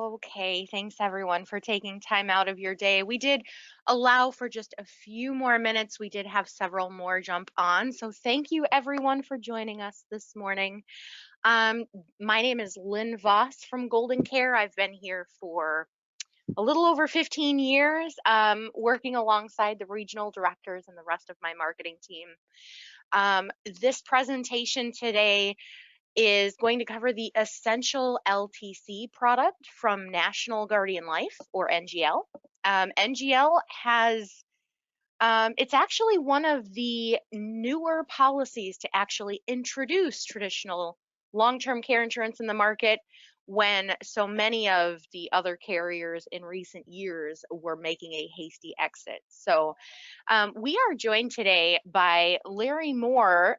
Okay, thanks everyone for taking time out of your day. We did allow for just a few more minutes. We did have several more jump on. So thank you everyone for joining us this morning. Um, my name is Lynn Voss from GoldenCare. I've been here for a little over 15 years, working alongside the regional directors and the rest of my marketing team. This presentation today is going to cover the Essential LTC product from National Guardian Life, or NGL. NGL has, it's actually one of the newer policies to actually introduce traditional long-term care insurance in the market when so many of the other carriers in recent years were making a hasty exit. So we are joined today by Larry Moore.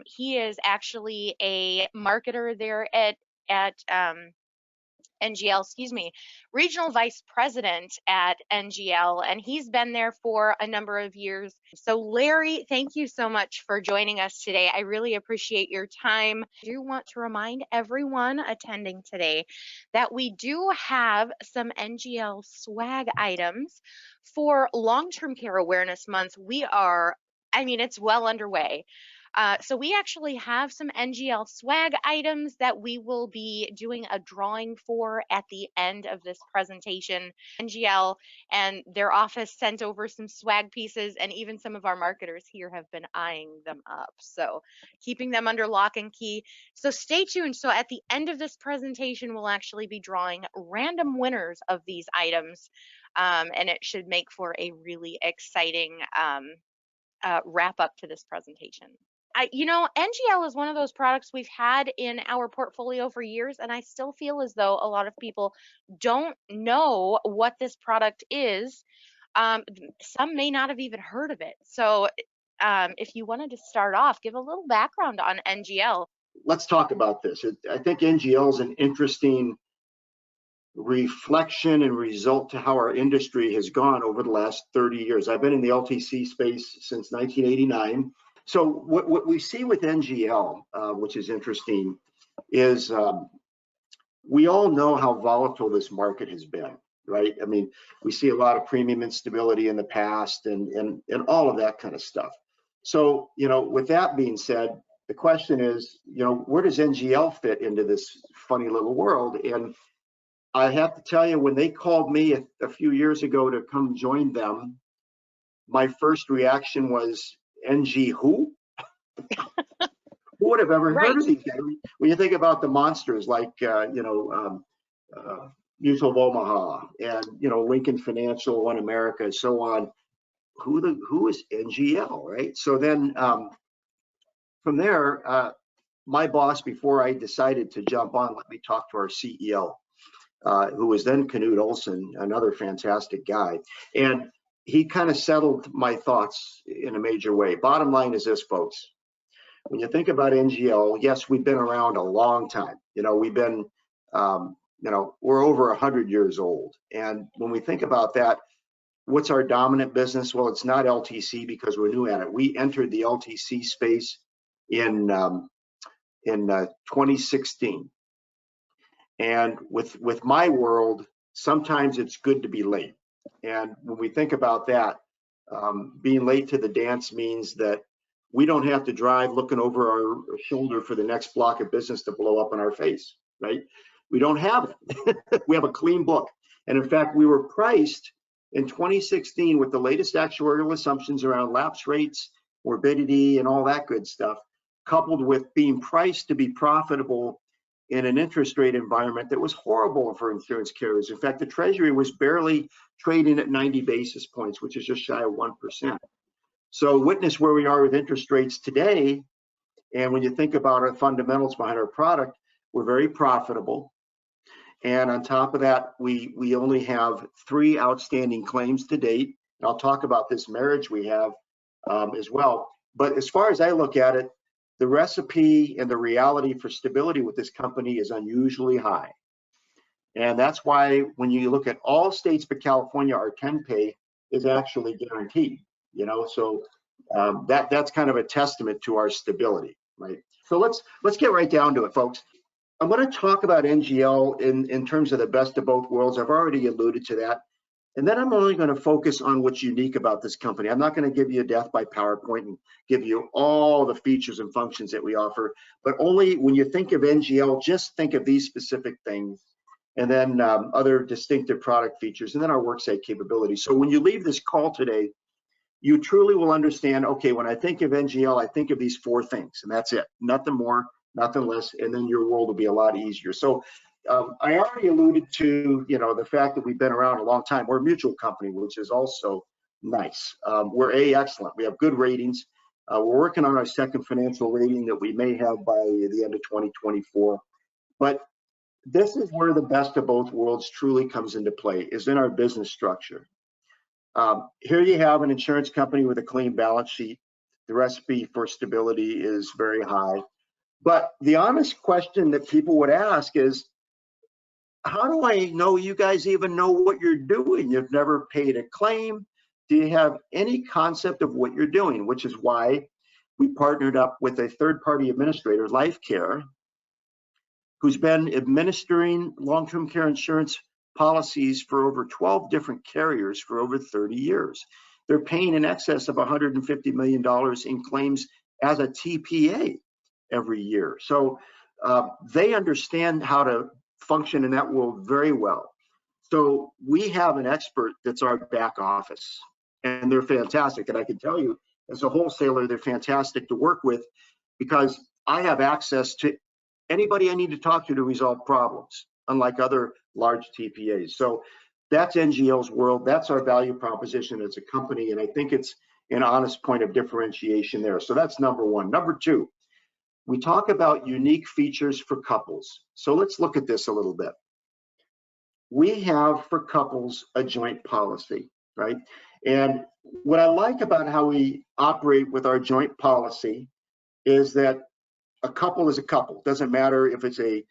He is actually a marketer there at NGL, regional vice president at NGL, and he's been there for a number of years. So Larry, thank you so much for joining us today. I really appreciate your time. I do want to remind everyone attending today that we do have some NGL swag items for Long-Term Care Awareness Month. It's well underway. So we actually have some NGL swag items that we will be doing a drawing for at the end of this presentation. NGL and their office sent over some swag pieces, and even some of our marketers here have been eyeing them up. So keeping them under lock and key. So stay tuned. So at the end of this presentation, we'll actually be drawing random winners of these items. And it should make for a really exciting wrap up to this presentation. NGL is one of those products we've had in our portfolio for years, and I still feel as though a lot of people don't know what this product is. Some may not have even heard of it. So if you wanted to start off, give a little background on NGL. Let's talk about this. I think NGL is an interesting reflection and result to how our industry has gone over the last 30 years. I've been in the LTC space since 1989. So what we see with NGL, which is interesting, is we all know how volatile this market has been, right? I mean, we see a lot of premium instability in the past and all of that kind of stuff. So, with that being said, the question is, where does NGL fit into this funny little world? And I have to tell you, when they called me a few years ago to come join them, my first reaction was, NG who? Who would have ever heard of these guys? When you think about the monsters like Mutual of Omaha and Lincoln Financial, One America, and so on, who is NGL, right? So then from there, my boss, before I decided to jump on, let me talk to our CEO, who was then Knut Olsen, another fantastic guy, and he kind of settled my thoughts in a major way. Bottom line is this, folks. When you think about NGL, yes, we've been around a long time. We've been, we're over 100 years old. And when we think about that, what's our dominant business? Well, it's not LTC because we're new at it. We entered the LTC space in 2016. And with my world, sometimes it's good to be late. And when we think about that, being late to the dance means that we don't have to drive looking over our shoulder for the next block of business to blow up in our face, right? We don't have it. We have a clean book. And in fact, we were priced in 2016 with the latest actuarial assumptions around lapse rates, morbidity, and all that good stuff, coupled with being priced to be profitable in an interest rate environment that was horrible for insurance carriers. In fact, the Treasury was barely trading at 90 basis points, which is just shy of 1%. So witness where we are with interest rates today. And when you think about our fundamentals behind our product, we're very profitable. And on top of that, we only have 3 outstanding claims to date. And I'll talk about this marriage we have as well. But as far as I look at it, the recipe and the reality for stability with this company is unusually high. And that's why when you look at all states but California, our 10 pay is actually guaranteed, so that's kind of a testament to our stability, right? So let's get right down to it, folks. I'm going to talk about NGL in terms of the best of both worlds. I've already alluded to that. And then I'm only going to focus on what's unique about this company. I'm not going to give you a death by PowerPoint and give you all the features and functions that we offer, but only when you think of NGL, just think of these specific things, and then other distinctive product features, and then our worksite capabilities. So when you leave this call today, you truly will understand, okay, when I think of NGL, I think of these 4 things, and that's it. Nothing more, nothing less, and then your world will be a lot easier. So I already alluded to, the fact that we've been around a long time. We're a mutual company, which is also nice. We're excellent. We have good ratings. We're working on our second financial rating that we may have by the end of 2024. But this is where the best of both worlds truly comes into play, is in our business structure. Here you have an insurance company with a clean balance sheet. The recipe for stability is very high. But the honest question that people would ask is, how do I know you guys even know what you're doing? You've never paid a claim. Do you have any concept of what you're doing? Which is why we partnered up with a third-party administrator, LifeCare, who's been administering long-term care insurance policies for over 12 different carriers for over 30 years. They're paying in excess of $150 million in claims as a TPA every year. So they understand how to function in that world very well. So we have an expert that's our back office, and they're fantastic. And I can tell you, as a wholesaler, they're fantastic to work with, because I have access to anybody I need to talk to resolve problems, unlike other large TPAs. So that's NGL's world. That's our value proposition as a company, and I think it's an honest point of differentiation there. So that's number 1. Number 2, we talk about unique features for couples. So let's look at this a little bit. We have for couples a joint policy, right? And what I like about how we operate with our joint policy is that a couple is a couple. Doesn't matter if it's a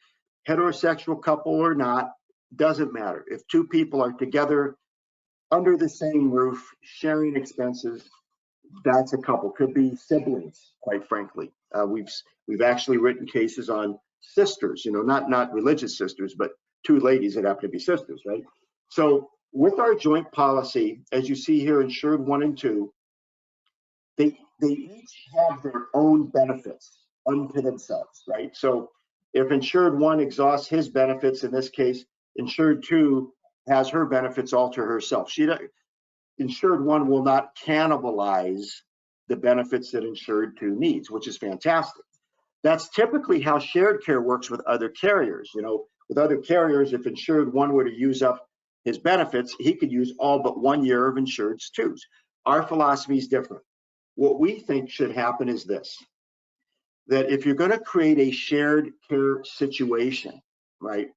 heterosexual couple or not, doesn't matter. If 2 people are together under the same roof, sharing expenses, that's a couple. Could be siblings, quite frankly. We've actually written cases on sisters, not religious sisters, but 2 ladies that happen to be sisters, right? So with our joint policy, as you see here, insured 1 and 2, they each have their own benefits unto themselves, right? So if insured 1 exhausts his benefits, in this case, insured 2 has her benefits all to herself. Insured 1 will not cannibalize the benefits that insured 2 needs, which is fantastic. That's typically how shared care works with other carriers. With other carriers, if insured 1 were to use up his benefits, he could use all but 1 year of insured 2's. Our philosophy is different. What we think should happen is this, that if you're going to create a shared care situation, right,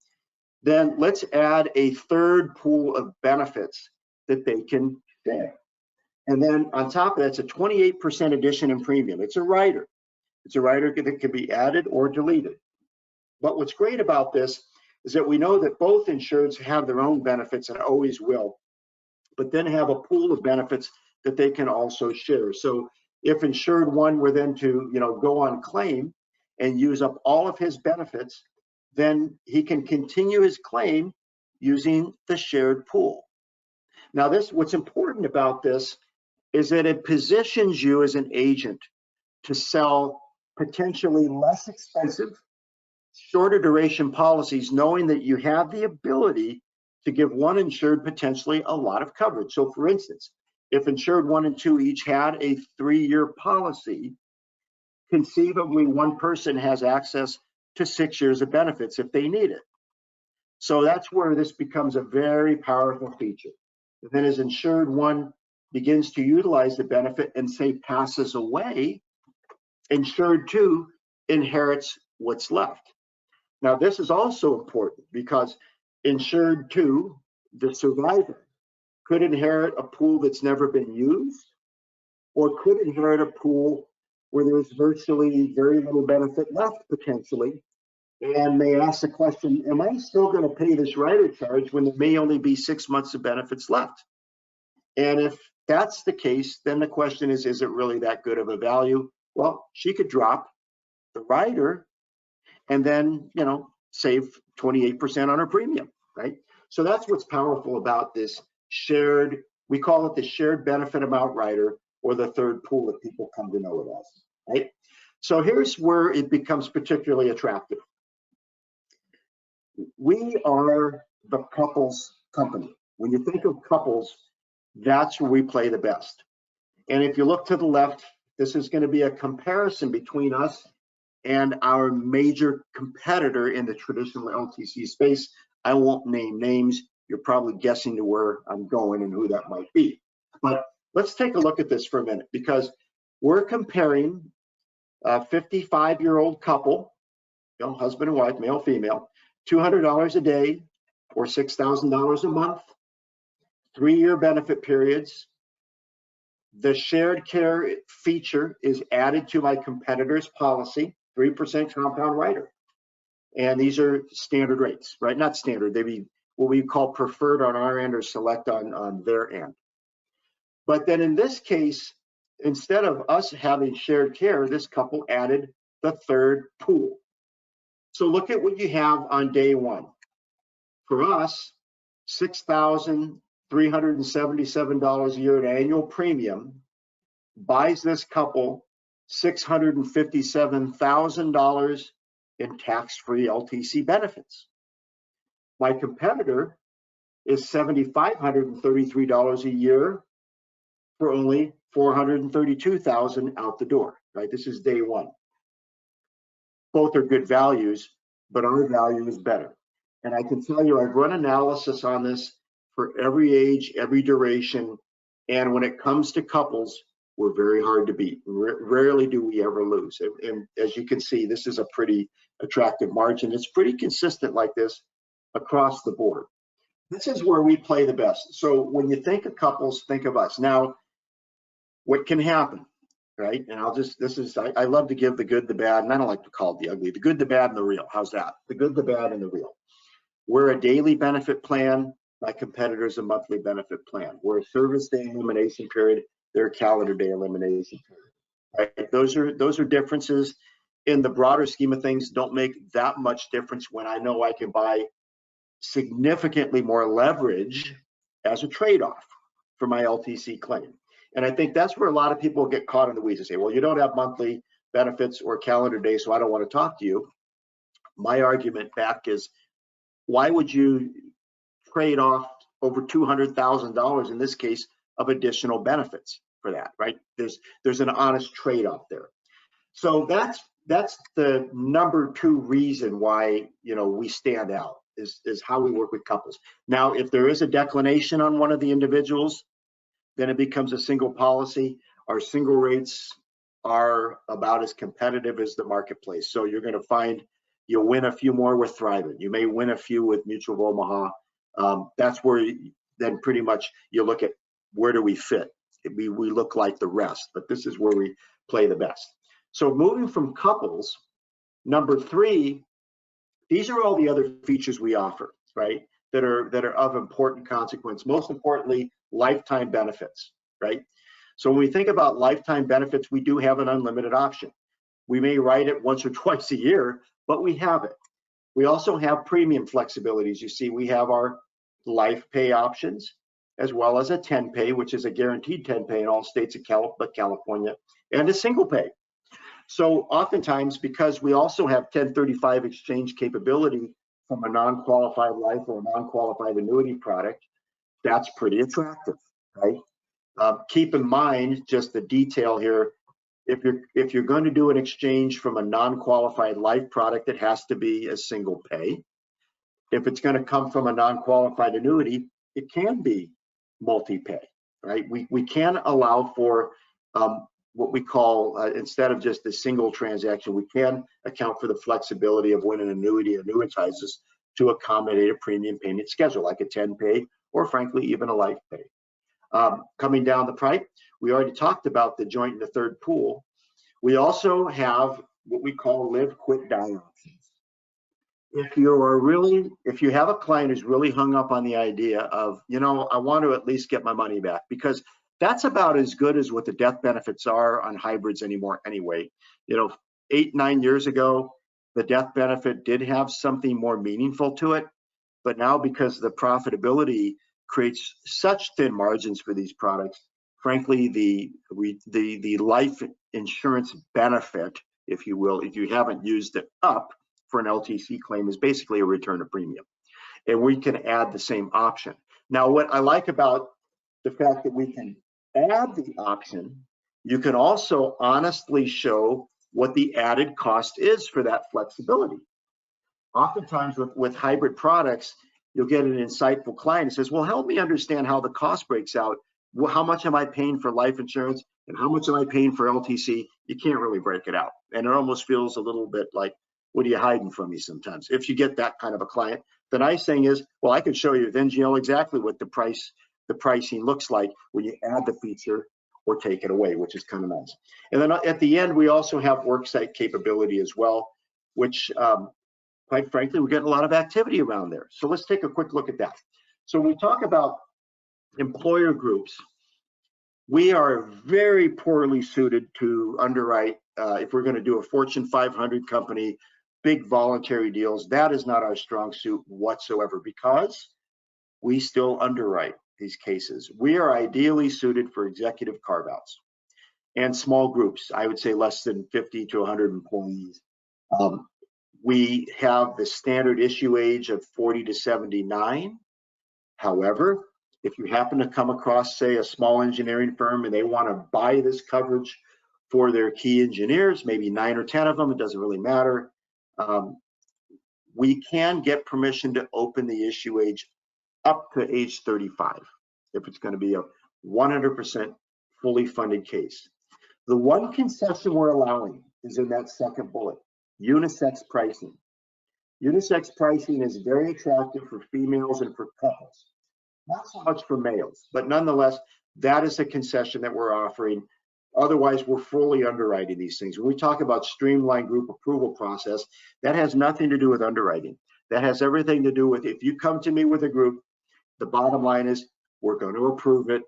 then let's add a third pool of benefits that they can share. And then on top of that, it's a 28% addition in premium. It's a rider. It's a rider that can be added or deleted. But what's great about this is that we know that both insureds have their own benefits and always will, but then have a pool of benefits that they can also share. So if insured 1 were then to go on claim and use up all of his benefits, then he can continue his claim using the shared pool. Now, what's important about this is that it positions you as an agent to sell potentially less expensive, shorter duration policies, knowing that you have the ability to give one insured potentially a lot of coverage. So for instance, if insured 1 and 2 each had a 3-year policy, conceivably one person has access to 6 years of benefits if they need it. So that's where this becomes a very powerful feature. And then as insured 1 begins to utilize the benefit and say passes away, insured 2 inherits what's left. Now this is also important because insured 2, the survivor, could inherit a pool that's never been used, or could inherit a pool where there's virtually very little benefit left potentially, and may ask the question, am I still going to pay this rider charge when there may only be 6 months of benefits left? And if that's the case, then the question is it really that good of a value? Well, she could drop the rider and then, save 28% on her premium, right? So that's what's powerful about this shared, we call it the shared benefit amount rider, or the third pool that people come to know it as, right? So here's where it becomes particularly attractive. We are the couples company. When you think of couples, that's where we play the best. And if you look to the left, this is going to be a comparison between us and our major competitor in the traditional LTC space. I won't name names. You're probably guessing to where I'm going and who that might be. But let's take a look at this for a minute, because we're comparing a 55-year-old couple, you know, husband and wife, male, female, $200 a day or $6,000 a month, 3-year benefit periods. The shared care feature is added to my competitor's policy, 3% compound rider. And these are standard rates, right? Not standard, they'd be what we call preferred on our end or select on their end. But then in this case, instead of us having shared care, this couple added the third pool. So look at what you have on day one. For us, $6,377 a year in annual premium buys this couple $657,000 in tax-free LTC benefits. My competitor is $7,533 a year for only $432,000 out the door, right? This is day one. Both are good values, but our value is better. And I can tell you, I've run analysis on this for every age, every duration. And when it comes to couples, we're very hard to beat. Rarely do we ever lose. And as you can see, this is a pretty attractive margin. It's pretty consistent like this across the board. This is where we play the best. So when you think of couples, think of us. Now, what can happen, right? And I love to give the good, the bad, and I don't like to call it the ugly. The good, the bad, and the real. How's that? The good, the bad, and the real. We're a daily benefit plan. My competitor's a monthly benefit plan. We're a service day elimination period. They're a calendar day elimination period. Right? Those are differences. In the broader scheme of things, don't make that much difference when I know I can buy significantly more leverage as a trade-off for my LTC claim. And I think that's where a lot of people get caught in the weeds and say, well, you don't have monthly benefits or calendar days, so I don't want to talk to you. My argument back is, why would you trade off over $200,000 in this case of additional benefits for that, right? There's an honest trade-off there. So that's the number 2 reason why, you know, we stand out is how we work with couples. Now, if there is a declination on one of the individuals, then it becomes a single policy. Our single rates are about as competitive as the marketplace. So you're going to find you'll win a few more with Thrivent. You may win a few with Mutual of Omaha. That's where then pretty much you look at where do we fit. We look like the rest, but this is where we play the best. So moving from couples, number 3, these are all the other features we offer, right? That are of important consequence. Most importantly, lifetime benefits, right? So when we think about lifetime benefits, we do have an unlimited option. We may write it once or twice a year, but we have it. We also have premium flexibilities. You see, we have our life pay options, as well as a 10 pay, which is a guaranteed 10 pay in all states but California, and a single pay. So oftentimes, because we also have 1035 exchange capability from a non-qualified life or a non-qualified annuity product, that's pretty attractive, right? Keep in mind just the detail here. If you're going to do an exchange from a non-qualified life product, it has to be a single pay. If it's going to come from a non-qualified annuity, it can be multi-pay, right? We can allow for what we call, instead of just a single transaction, we can account for the flexibility of when an annuity annuitizes to accommodate a premium payment schedule, like a 10 pay or frankly, even a life pay. Coming down the pipe, we already talked about the joint and the third pool. We also have what we call live, quit, die options. If you have a client who's really hung up on the idea of, you know, I want to at least get my money back, because that's about as good as what the death benefits are on hybrids anymore anyway. You know, 8-9 years ago, the death benefit did have something more meaningful to it. But now, because the profitability creates such thin margins for these products, frankly, the life insurance benefit, if you will, if you haven't used it up for an LTC claim, is basically a return of premium. And we can add the same option. Now, what I like about the fact that we can add the option, you can also honestly show what the added cost is for that flexibility. Oftentimes with hybrid products, you'll get an insightful client who says, well, help me understand how the cost breaks out. Well, how much am I paying for life insurance and how much am I paying for LTC? You can't really break it out. And it almost feels a little bit like, what are you hiding from me sometimes? If you get that kind of a client, the nice thing is, well, I can show you with NGL exactly what the pricing looks like when you add the feature or take it away, which is kind of nice. And then at the end, we also have worksite capability as well, which quite frankly, we're getting a lot of activity around there. So let's take a quick look at that. So when we talk about employer groups, we are very poorly suited to underwrite if we're going to do a Fortune 500 company, big voluntary deals. That is not our strong suit whatsoever because we still underwrite these cases. We are ideally suited for executive carve-outs and small groups. I would say less than 50 to 100 employees. We have the standard issue age of 40 to 79. However, if you happen to come across, say, a small engineering firm and they want to buy this coverage for their key engineers, maybe 9 or 10 of them, it doesn't really matter. We can get permission to open the issue age up to age 35 if it's going to be a 100% fully funded case. The one concession we're allowing is in that second bullet, unisex pricing. Unisex pricing is very attractive for females and for couples, not so much for males, but nonetheless, that is a concession that we're offering. Otherwise, we're fully underwriting these things. When we talk about streamlined group approval process, that has nothing to do with underwriting. That has everything to do with if you come to me with a group, the bottom line is we're going to approve it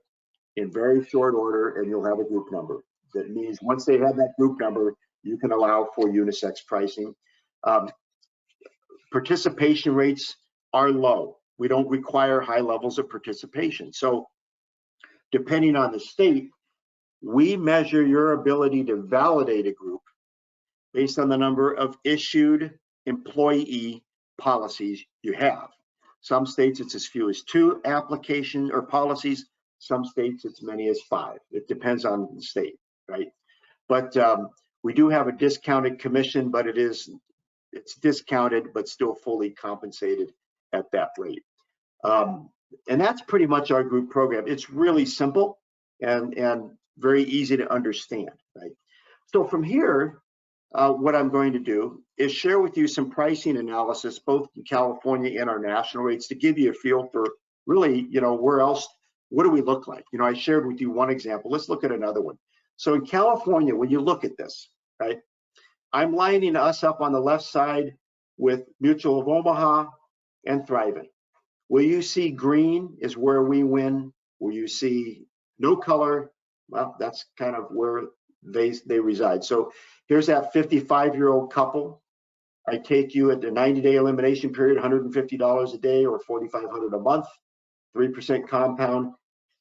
in very short order and you'll have a group number. That means once they have that group number, you can allow for unisex pricing. Participation rates are low. We don't require high levels of participation. So depending on the state, we measure your ability to validate a group based on the number of issued employee policies you have. Some states it's as few as 2 applications or policies. Some states it's many as 5. It depends on the state, right? But we do have a discounted commission, but it's discounted, but still fully compensated at that rate. And that's pretty much our group program. It's really simple and very easy to understand, right? So from here, what I'm going to do is share with you some pricing analysis, both in California and our national rates, to give you a feel for really, where else, what do we look like? I shared with you one example. Let's look at another one. So in California, when you look at this, right, I'm lining us up on the left side with Mutual of Omaha and Thrivent. Where you see green is where we win. Where you see no color, well, that's kind of where they reside. So here's that 55-year-old couple. I take you at the 90-day elimination period, $150 a day or $4,500 a month, 3% compound,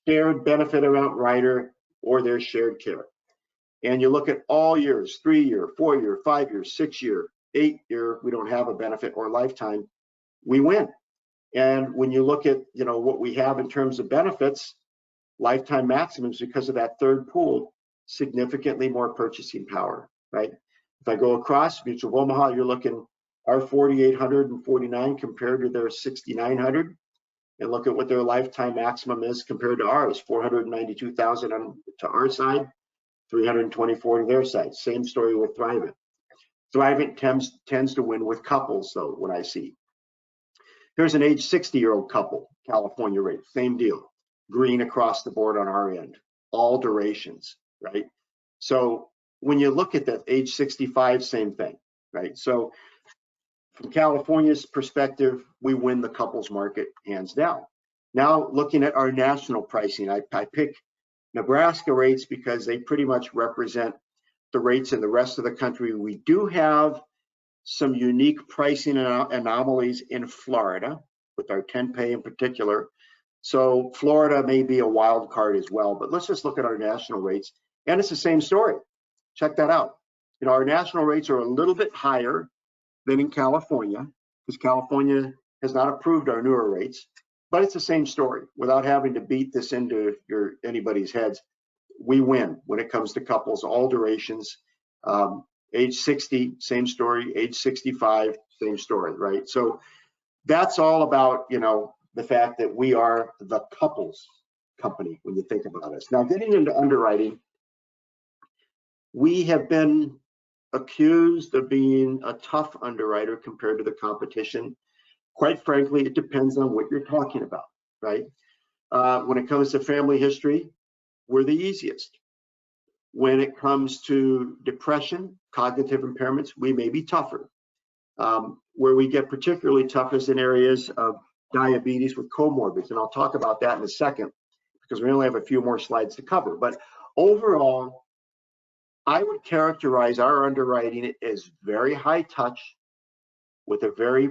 shared benefit amount rider, or their shared care. And you look at all years, 3-year, 4-year, 5-year, 6-year, 8-year, we don't have a benefit or lifetime, we win. And when you look at what we have in terms of benefits, lifetime maximums, because of that third pool, significantly more purchasing power, right? If I go across Mutual of Omaha, you're looking our 4,849 compared to their 6,900, and look at what their lifetime maximum is compared to ours, 492,000 to our side, 324 to their side. Same story with Thrivent. Thrivent tends to win with couples, though, what I see. Here's an age 60-year-old couple, California rate, same deal. Green across the board on our end, all durations, right? So when you look at that age 65, same thing, right? So from California's perspective, we win the couples market hands down. Now looking at our national pricing, I pick Nebraska rates because they pretty much represent the rates in the rest of the country. We do have some unique pricing anomalies in Florida with our 10-pay in particular. So Florida may be a wild card as well, but let's just look at our national rates. And it's the same story. Check that out. You know, our national rates are a little bit higher than in California, because California has not approved our newer rates, but it's the same story. Without having to beat this into anybody's heads, we win when it comes to couples, all durations. Age 60, same story. Age 65, same story, right? So that's all about, you know, the fact that we are the couples company when you think about us. Now, getting into underwriting, we have been accused of being a tough underwriter compared to the competition. Quite frankly, it depends on what you're talking about, right? When it comes to family history, we're the easiest. When it comes to depression, cognitive impairments, we may be tougher. Where we get particularly tough is in areas of diabetes with comorbids, and I'll talk about that in a second because we only have a few more slides to cover. But overall, I would characterize our underwriting as very high touch with a very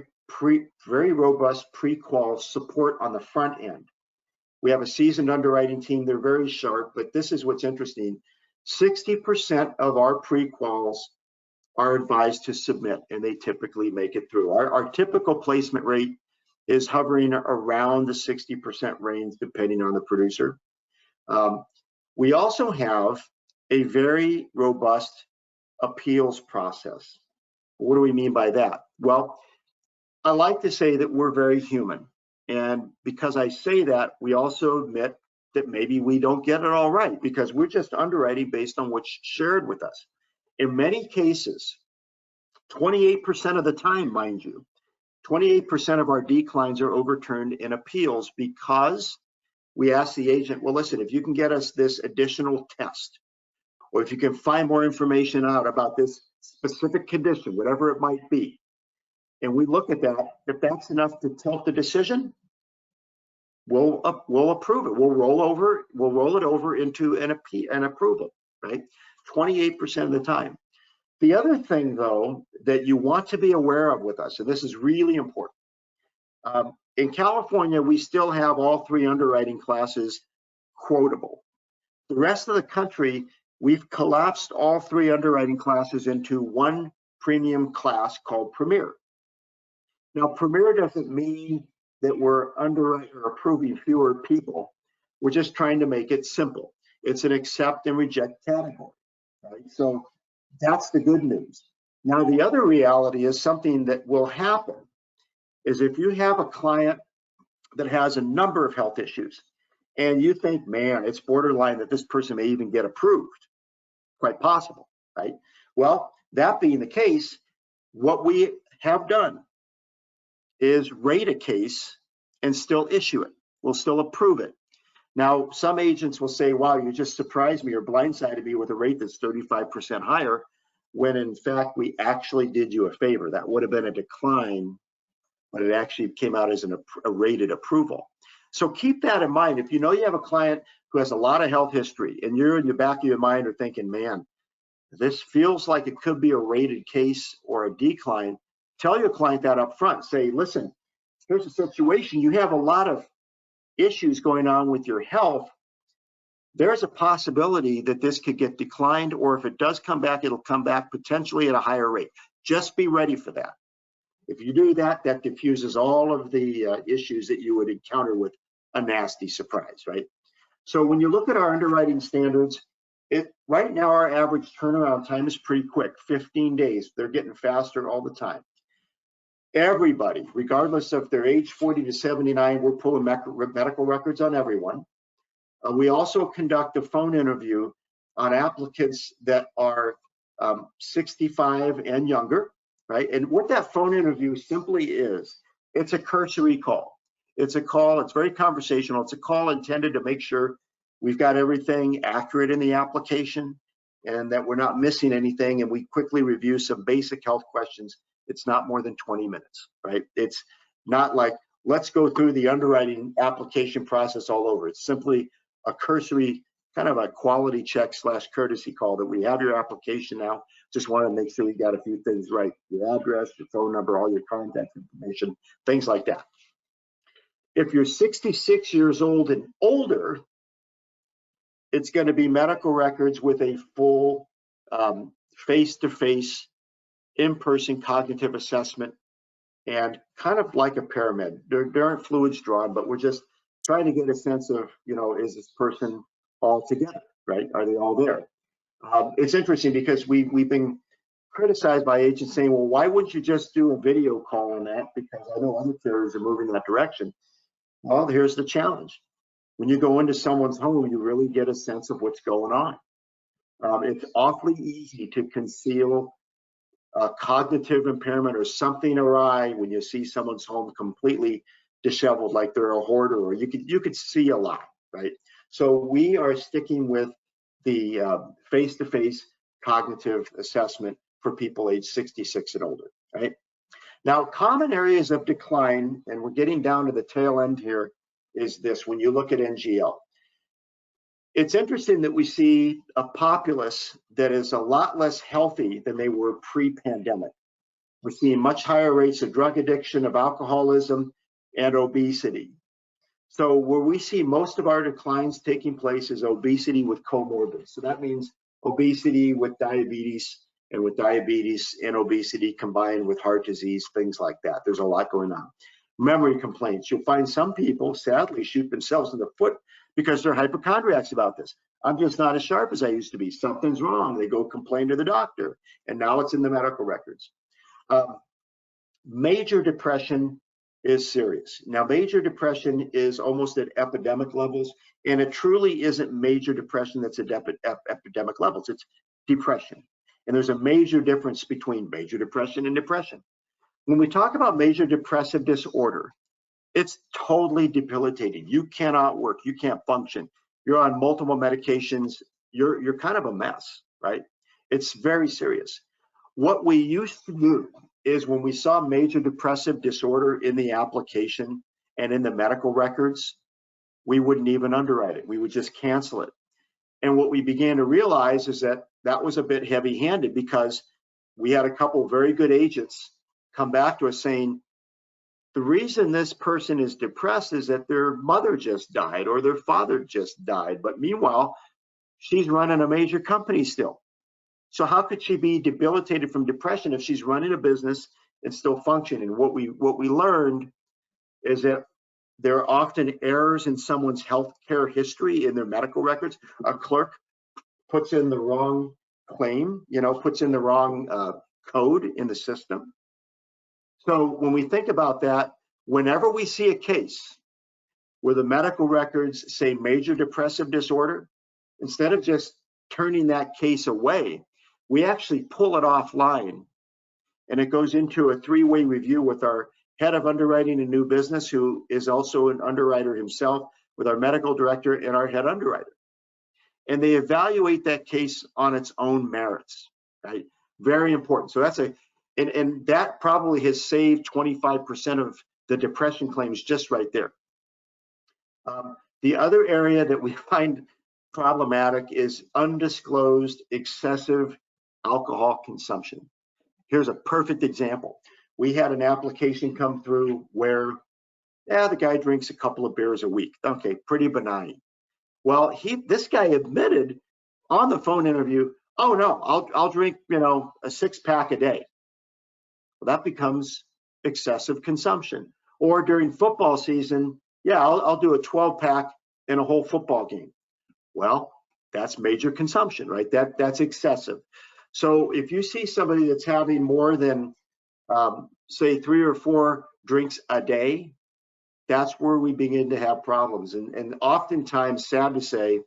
robust pre-qual support on the front end. We have a seasoned underwriting team. They're very sharp, but this is what's interesting. 60% of our pre-quals are advised to submit, and they typically make it through. Our typical placement rate is hovering around the 60% range, depending on the producer. We also have a very robust appeals process. What do we mean by that? Well, I like to say that we're very human. And because I say that, we also admit that maybe we don't get it all right because we're just underwriting based on what's shared with us. In many cases, 28% of the time, mind you, 28% of our declines are overturned in appeals because we ask the agent, well, listen, if you can get us this additional test, or if you can find more information out about this specific condition, whatever it might be, and we look at that, if that's enough to tilt the decision, we'll approve it. We'll roll it over into an approval, right? 28% of the time. The other thing, though, that you want to be aware of with us, and this is really important, in California, we still have all three underwriting classes quotable. The rest of the country, we've collapsed all three underwriting classes into one premium class called Premier. Now, Premier doesn't mean that we're underwriting or approving fewer people. We're just trying to make it simple. It's an accept and reject category, right? So that's the good news. Now, the other reality is something that will happen is if you have a client that has a number of health issues and you think, man, it's borderline that this person may even get approved, quite possible, right? Well, that being the case, what we have done is rate a case and still issue it. We'll still approve it. Now, some agents will say, wow, you just surprised me or blindsided me with a rate that's 35% higher, when in fact, we actually did you a favor. That would have been a decline, but it actually came out as a rated approval. So keep that in mind. If you know you have a client who has a lot of health history and you're in the back of your mind are thinking, man, this feels like it could be a rated case or a decline, tell your client that up front. Say, listen, here's a situation. You have a lot of issues going on with your health. There's a possibility that this could get declined, or if it does come back, it'll come back potentially at a higher rate. Just be ready for that. If you do that, that diffuses all of the issues that you would encounter with a nasty surprise, right? So when you look at our underwriting standards, right now our average turnaround time is pretty quick, 15 days. They're getting faster all the time. Everybody, regardless of their age 40 to 79, we're pulling medical records on everyone. We also conduct a phone interview on applicants that are 65 and younger, right? And what that phone interview simply is, it's a cursory call. It's a call, it's very conversational. It's a call intended to make sure we've got everything accurate in the application and that we're not missing anything, and we quickly review some basic health questions. It's not more than 20 minutes, right? It's not like, let's go through the underwriting application process all over. It's simply a cursory, kind of a quality check / courtesy call that we have your application now. Just want to make sure we got a few things right. Your address, your phone number, all your contact information, things like that. If you're 66 years old and older, it's going to be medical records with a full face-to-face, in-person cognitive assessment, and kind of like a paramed. There aren't fluids drawn, but we're just trying to get a sense of, is this person all together, right? Are they all there? It's interesting because we've been criticized by agents saying, well, why wouldn't you just do a video call on that? Because I know other carriers are moving in that direction. Well, here's the challenge. When you go into someone's home, you really get a sense of what's going on. It's awfully easy to conceal cognitive impairment or something awry when you see someone's home completely disheveled, like they're a hoarder, or you could see a lot, right? So we are sticking with the face-to-face cognitive assessment for people age 66 and older, right? Now, common areas of decline, and we're getting down to the tail end here, is this. When you look at NGL, it's interesting that we see a populace that is a lot less healthy than they were pre-pandemic. We're seeing much higher rates of drug addiction, of alcoholism, and obesity. So where we see most of our declines taking place is obesity with comorbids. So that means obesity with diabetes, and with diabetes and obesity combined with heart disease, things like that. There's a lot going on. Memory complaints. You'll find some people, sadly, shoot themselves in the foot because they're hypochondriacs about this. I'm just not as sharp as I used to be. Something's wrong. They go complain to the doctor, and now it's in the medical records. Major depression is serious. Now, major depression is almost at epidemic levels, and it truly isn't major depression that's at epidemic levels. It's depression. And there's a major difference between major depression and depression. When we talk about major depressive disorder, it's totally debilitating. You cannot work. You can't function. You're on multiple medications. You're kind of a mess, right? It's very serious. What we used to do is when we saw major depressive disorder in the application and in the medical records, we wouldn't even underwrite it. We would just cancel it. And what we began to realize is that that was a bit heavy-handed, because we had a couple of very good agents come back to us saying, the reason this person is depressed is that their mother just died or their father just died. But meanwhile, she's running a major company still. So how could she be debilitated from depression if she's running a business and still functioning? What we learned is that there are often errors in someone's healthcare history in their medical records. A clerk puts in the wrong claim, puts in the wrong code in the system. So when we think about that, whenever we see a case where the medical records say major depressive disorder, instead of just turning that case away, we actually pull it offline, and it goes into a three-way review with our head of underwriting and new business, who is also an underwriter himself, with our medical director and our head underwriter. And they evaluate that case on its own merits, right? Very important. So that's and that probably has saved 25% of the depression claims just right there. The other area that we find problematic is undisclosed excessive alcohol consumption. Here's a perfect example. We had an application come through where, the guy drinks a couple of beers a week. Okay, pretty benign. Well, this guy admitted on the phone interview, oh no, I'll drink, a 6-pack a day. Well, that becomes excessive consumption. Or during football season, I'll do a 12-pack in a whole football game. Well, that's major consumption, right? That's excessive. So if you see somebody that's having more than, say, 3 or 4 drinks a day, that's where we begin to have problems. And oftentimes, sad to say,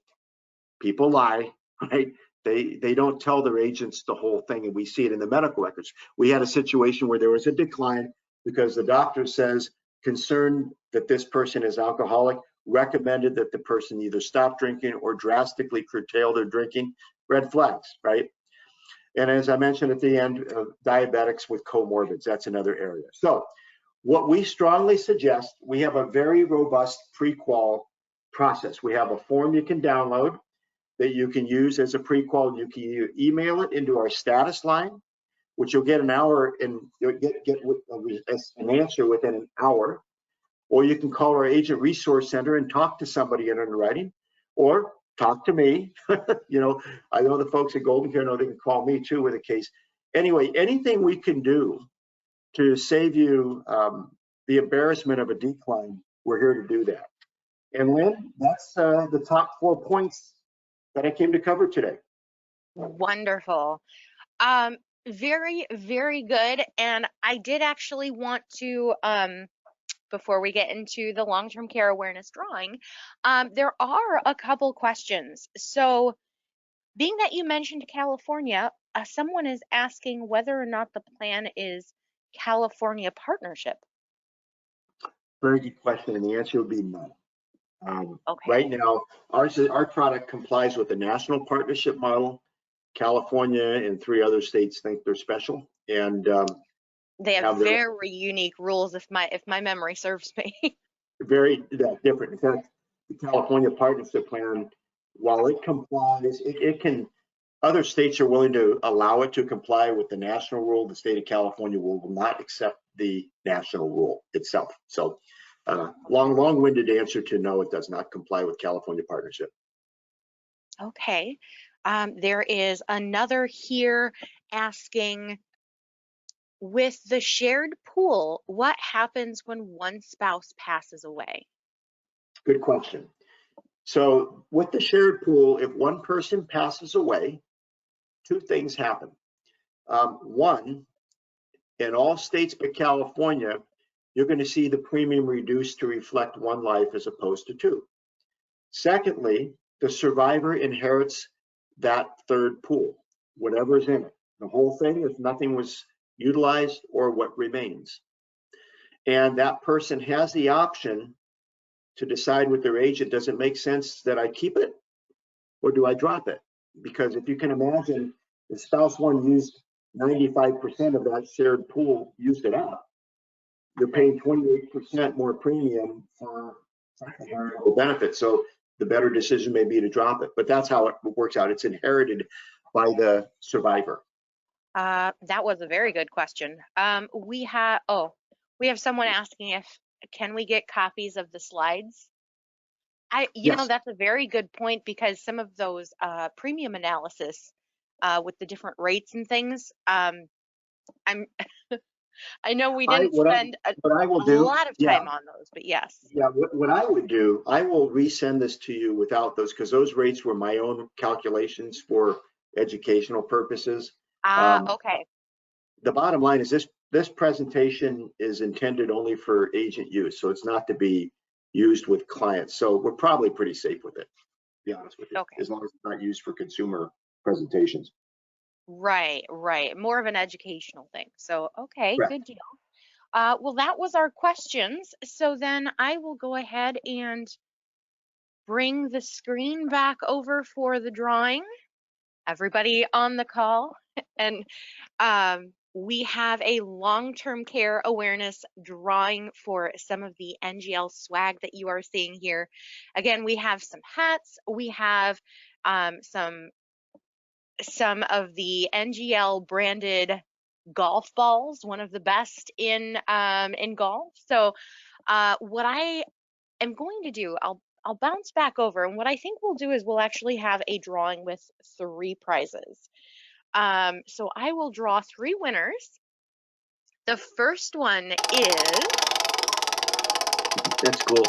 people lie, right? They don't tell their agents the whole thing, and we see it in the medical records. We had a situation where there was a decline because the doctor says, concerned that this person is alcoholic, recommended that the person either stop drinking or drastically curtail their drinking. Red flags, right? And as I mentioned at the end, diabetics with comorbids, that's another area. So what we strongly suggest, we have a very robust pre-qual process. We have a form you can download. that you can use as a pre-qual. You can email it into our status line, which you'll get an hour and you'll get an answer within an hour. Or you can call our agent resource center and talk to somebody in underwriting, or talk to me. You know, I know the folks at GoldenCare know they can call me too with a case. Anyway, anything we can do to save you the embarrassment of a decline, we're here to do that. And Lynn, that's the top 4 points that I came to cover today. Wonderful. Very, very good. And I did actually want to, before we get into the long-term care awareness drawing, there are a couple questions. So being that you mentioned California, someone is asking whether or not the plan is California partnership. Very good question, and the answer would be no. Okay. Right now, our product complies with the national partnership model. California and 3 other states think they're special, and they have very unique rules, if my memory serves me. Very different. In fact, the California partnership plan, while it complies, it can. Other states are willing to allow it to comply with the national rule. The state of California will not accept the national rule itself. So, long-winded answer to no, it does not comply with California partnership. Okay. There is another here asking, with the shared pool, what happens when one spouse passes away? Good question. So with the shared pool, if one person passes away, 2 things happen. One, in all states but California, you're going to see the premium reduced to reflect 1 life as opposed to 2. Secondly, the survivor inherits that 3rd pool, whatever's in it, the whole thing, if nothing was utilized, or what remains. And that person has the option to decide with their agent, does it make sense that I keep it or do I drop it? Because if you can imagine, if spouse 1 used 95% of that shared pool, used it up, you're paying 28% more premium for inheritable benefit. So the better decision may be to drop it, but that's how it works out. It's inherited by the survivor. That was a very good question. We have someone asking if can we get copies of the slides? You know, that's a very good point, because some of those premium analysis with the different rates and things, I know we didn't spend a lot of time on those, but yes. Yeah, what I would do, I will resend this to you without those, because those rates were my own calculations for educational purposes. Okay. The bottom line is this presentation is intended only for agent use, so it's not to be used with clients. So we're probably pretty safe with it, to be honest with you, okay, as long as it's not used for consumer presentations. Right. More of an educational thing. So, okay, Correct. good deal. Well, that was our questions. So then I will go ahead and bring the screen back over for the drawing. Everybody on the call, and we have a long-term care awareness drawing for some of the NGL swag that you are seeing here. Again, we have some hats, we have some of the NGL branded golf balls, one of the best in golf. So what I am going to do, I'll bounce back over, and what I think we'll do is we'll actually have a drawing with 3 prizes. So I will draw 3 winners. The first one is... That's cool.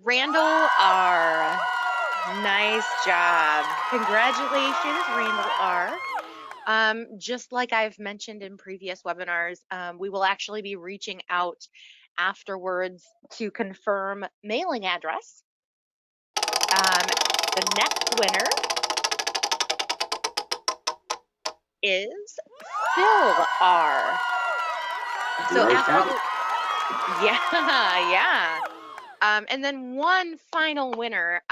Randall R. Nice job. Congratulations, Randall R. Just like I've mentioned in previous webinars, we will actually be reaching out afterwards to confirm mailing address. The next winner is Phil R. So after, yeah. And then one final winner.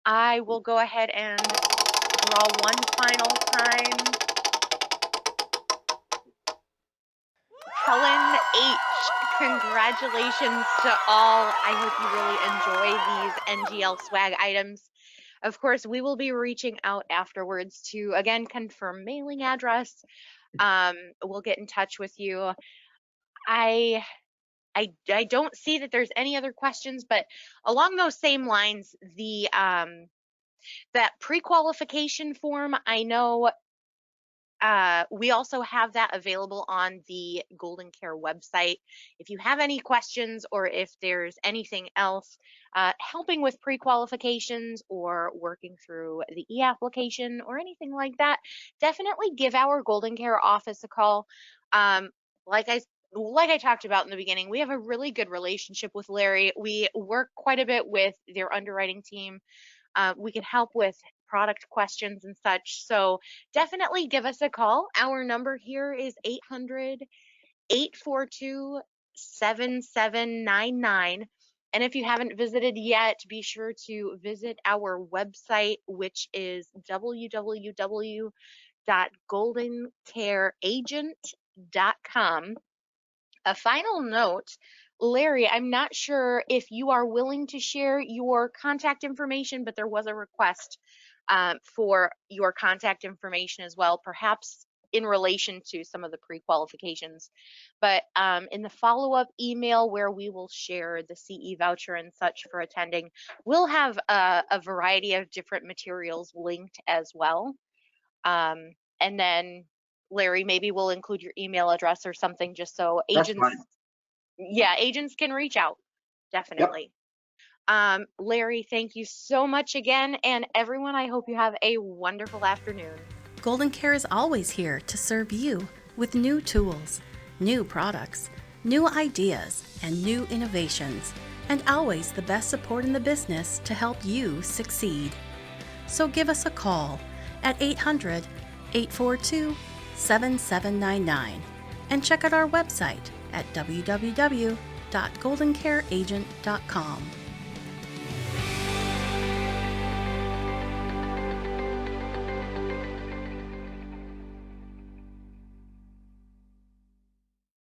I will go ahead and draw one final time. Helen Congratulations to all. I hope you really enjoy these NGL swag items. Of course, we will be reaching out afterwards to again confirm mailing address. We'll get in touch with you. I I don't see that there's any other questions, but along those same lines, the that pre-qualification form, I know we also have that available on the GoldenCare website. If you have any questions or if there's anything else helping with pre-qualifications or working through the e-application or anything like that, definitely give our GoldenCare office a call. Um, like I like I talked about in the beginning, we have a really good relationship with Larry. We work quite a bit with their underwriting team. We can help with product questions and such. So definitely give us a call. Our number here is 800-842-7799. And if you haven't visited yet, be sure to visit our website, which is www.goldencareagent.com. A final note, Larry, I'm not sure if you are willing to share your contact information, but there was a request for your contact information as well, perhaps in relation to some of the pre-qualifications. But in the follow-up email where we will share the CE voucher and such for attending, we'll have a variety of different materials linked as well. And then Larry, maybe we'll include your email address or something just so That's agents, fine. yeah, agents can reach out. Yep. Definitely. Larry, thank you so much again. And everyone, I hope you have a wonderful afternoon. GoldenCare is always here to serve you with new tools, new products, new ideas, and new innovations, and always the best support in the business to help you succeed. So give us a call at 800-842-7799 and check out our website at www.goldencareagent.com.